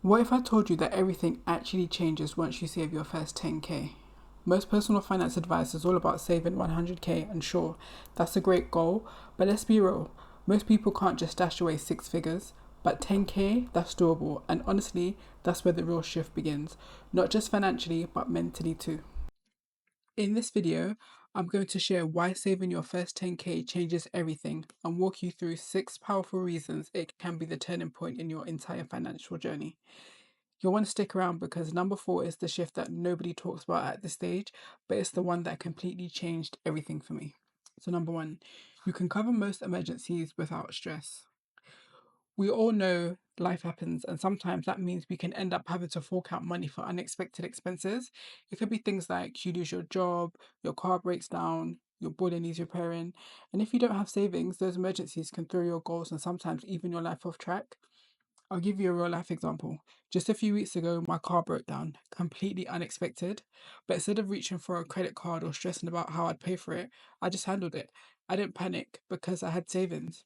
What if I told you that everything actually changes once you save your first 10k? Most personal finance advice is all about saving 100k, and sure, that's a great goal, but let's be real. Most people can't just stash away six figures, but 10k, that's doable, and honestly, that's where the real shift begins, not just financially, but mentally too. In this video, I'm going to share why saving your first 10k changes everything and walk you through 6 powerful reasons it can be the turning point in your entire financial journey. You'll want to stick around because number four is the shift that nobody talks about at this stage, but it's the one that completely changed everything for me. So, number one, you can cover most emergencies without stress. We all know life happens, and sometimes that means we can end up having to fork out money for unexpected expenses. It could be things like you lose your job, your car breaks down, your boiler needs repairing. And if you don't have savings, those emergencies can throw your goals and sometimes even your life off track. I'll give you a real life example. Just a few weeks ago, my car broke down, completely unexpected. But instead of reaching for a credit card or stressing about how I'd pay for it, I just handled it. I didn't panic because I had savings.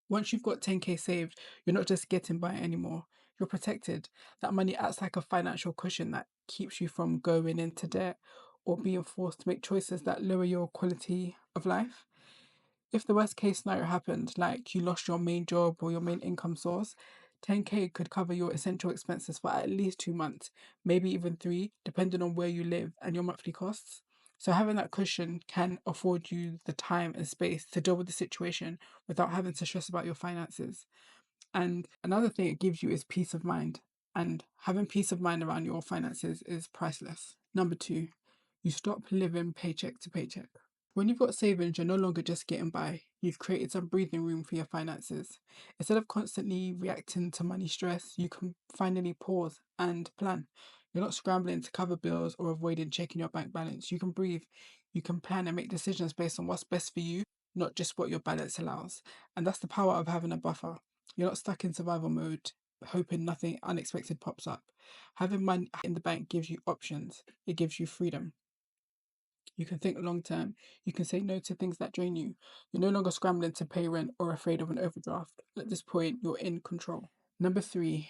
Once you've got 10k saved, you're not just getting by anymore. You're protected. That money acts like a financial cushion that keeps you from going into debt or being forced to make choices that lower your quality of life. If the worst case scenario happened, like you lost your main job or your main income source, 10k could cover your essential expenses for at least 2 months, maybe even three, depending on where you live and your monthly costs. So having that cushion can afford you the time and space to deal with the situation without having to stress about your finances. And another thing it gives you is peace of mind. And having peace of mind around your finances is priceless. Number two, you stop living paycheck to paycheck. When you've got savings, you're no longer just getting by. You've created some breathing room for your finances. Instead of constantly reacting to money stress, you can finally pause and plan. You're not scrambling to cover bills or avoiding checking your bank balance. You can breathe. You can plan and make decisions based on what's best for you, not just what your balance allows. And that's the power of having a buffer. You're not stuck in survival mode, hoping nothing unexpected pops up. Having money in the bank gives you options, it gives you freedom. You can think long term. You can say no to things that drain you. You're no longer scrambling to pay rent or afraid of an overdraft. At this point, you're in control. Number three,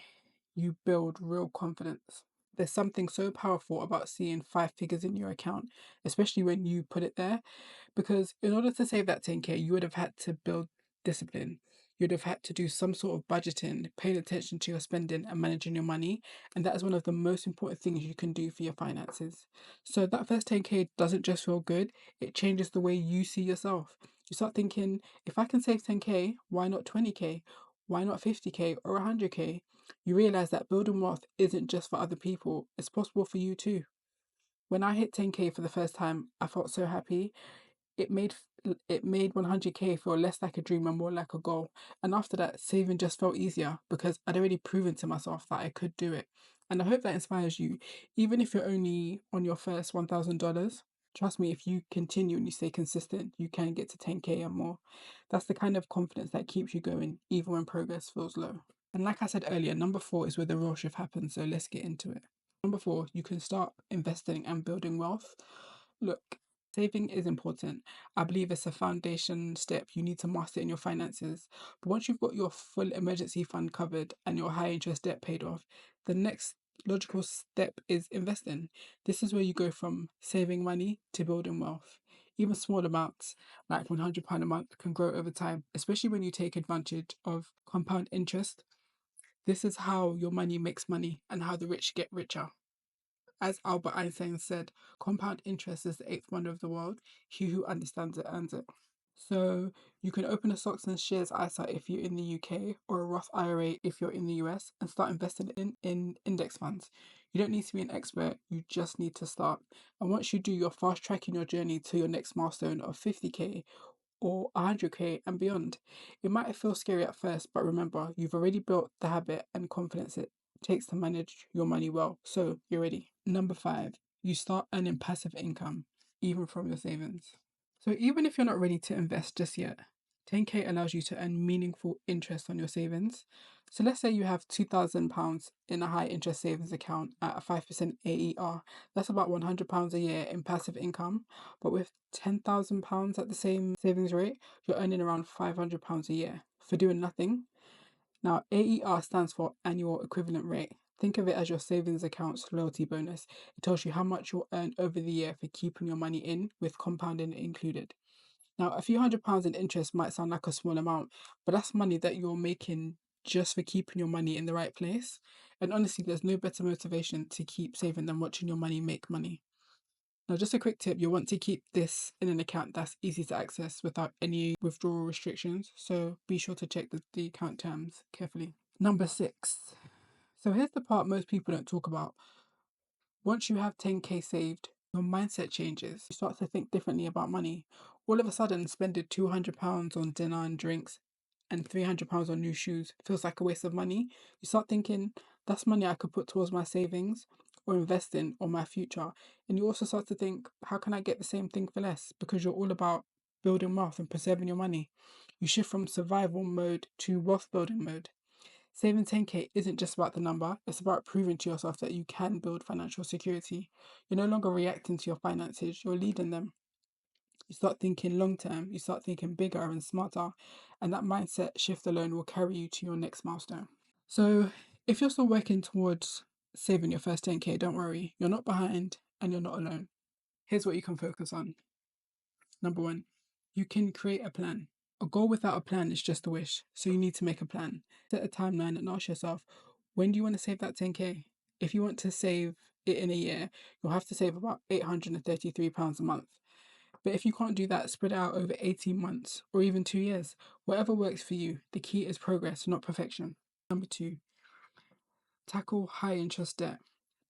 you build real confidence. There's something so powerful about seeing five figures in your account, especially when you put it there. Because in order to save that 10k, you would have had to build discipline. You'd have had to do some sort of budgeting, paying attention to your spending and managing your money. And that is one of the most important things you can do for your finances. So that first 10k doesn't just feel good, it changes the way you see yourself. You start thinking, if I can save 10k, why not 20k? Why not 50k or 100k? You realize that building wealth isn't just for other people, it's possible for you too. When I hit 10k for the first time, I felt so happy. It made it made 100k feel less like a dream and more like a goal. And after that, saving just felt easier because I'd already proven to myself that I could do it. And I hope that inspires you. Even if you're only on your first $1,000, trust me, if you continue and you stay consistent, you can get to 10k and more. That's the kind of confidence that keeps you going, even when progress feels low. And like I said earlier, number four is where the real shift happens. So let's get into it. Number four, you can start investing and building wealth. Look, saving is important. I believe it's a foundation step. You need to master it in your finances. But once you've got your full emergency fund covered and your high interest debt paid off, the next logical step is investing. This is where you go from saving money to building wealth. Even small amounts, like £100 a month, can grow over time, especially when you take advantage of compound interest. This is how your money makes money and how the rich get richer. As Albert Einstein said, compound interest is the eighth wonder of the world. He who understands it earns it. So you can open a stocks and shares ISA if you're in the UK or a Roth IRA if you're in the US and start investing in index funds. You don't need to be an expert, you just need to start. And once you do, you're fast tracking your journey to your next milestone of 50k or 100k and beyond. It might feel scary at first, but remember, you've already built the habit and confidence it takes to manage your money well. So you're ready. Number five, you start earning passive income, even from your savings. So even if you're not ready to invest just yet, 10k allows you to earn meaningful interest on your savings. So let's say you have £2,000 in a high interest savings account at a 5% AER. That's about £100 a year in passive income. But with £10,000 at the same savings rate, you're earning around £500 a year for doing nothing. Now, AER stands for annual equivalent rate. Think of it as your savings account's loyalty bonus. It tells you how much you'll earn over the year for keeping your money in, with compounding included. Now, a few £100 in interest might sound like a small amount, but that's money that you're making just for keeping your money in the right place. And honestly, there's no better motivation to keep saving than watching your money make money. Now, just a quick tip, you'll want to keep this in an account that's easy to access without any withdrawal restrictions. So be sure to check the account terms carefully. Number 6. So here's the part most people don't talk about. Once you have 10k saved, your mindset changes. You start to think differently about money. All of a sudden, spending £200 on dinner and drinks and £300 on new shoes feels like a waste of money. You start thinking, that's money I could put towards my savings or invest in or my future. And you also start to think, how can I get the same thing for less? Because you're all about building wealth and preserving your money. You shift from survival mode to wealth building mode. Saving 10k isn't just about the number, it's about proving to yourself that you can build financial security. You're no longer reacting to your finances, you're leading them. You start thinking long term, you start thinking bigger and smarter, and that mindset shift alone will carry you to your next milestone. So, if you're still working towards saving your first 10k, don't worry, you're not behind and you're not alone. Here's what you can focus on. Number 1, you can create a plan. A goal without a plan is just a wish, so you need to make a plan. Set a timeline and ask yourself, when do you want to save that 10k? If you want to save it in a year, you'll have to save about £833 a month. But if you can't do that, spread it out over 18 months or even 2 years. Whatever works for you. The key is progress, not perfection. Number 2, tackle high interest debt.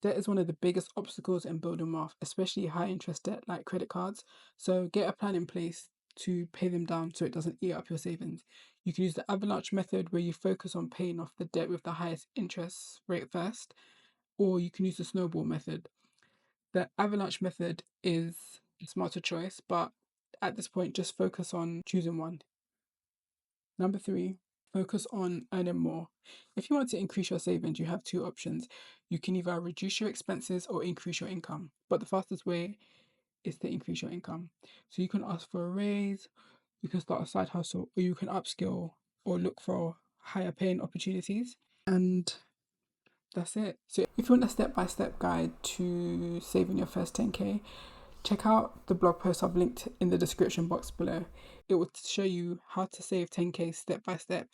Debt is one of the biggest obstacles in building wealth, especially high interest debt like credit cards. So get a plan in place to pay them down so it doesn't eat up your savings. You can use the avalanche method where you focus on paying off the debt with the highest interest rate first, or you can use the snowball method. The avalanche method is a smarter choice, but at this point, just focus on choosing one. Number 3, focus on earning more. If you want to increase your savings, you have 2 options. You can either reduce your expenses or increase your income, but the fastest way is to increase your income. So you can ask for a raise, you can start a side hustle, or you can upskill or look for higher paying opportunities. And that's it. So if you want a step-by-step guide to saving your first 10k, check out the blog post I've linked in the description box below. It will show you how to save 10k step by step,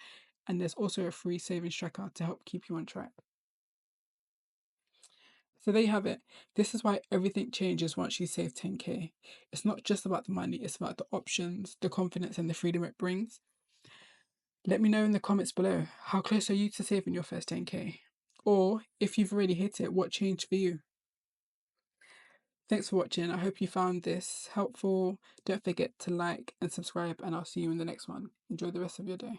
and there's also a free savings tracker to help keep you on track. So there you have it. This is why everything changes once you save 10k. It's not just about the money, it's about the options, the confidence, and the freedom it brings. Let me know in the comments below, how close are you to saving your first 10k? Or if you've already hit it, what changed for you? Thanks for watching. I hope you found this helpful. Don't forget to like and subscribe, and I'll see you in the next one. Enjoy the rest of your day.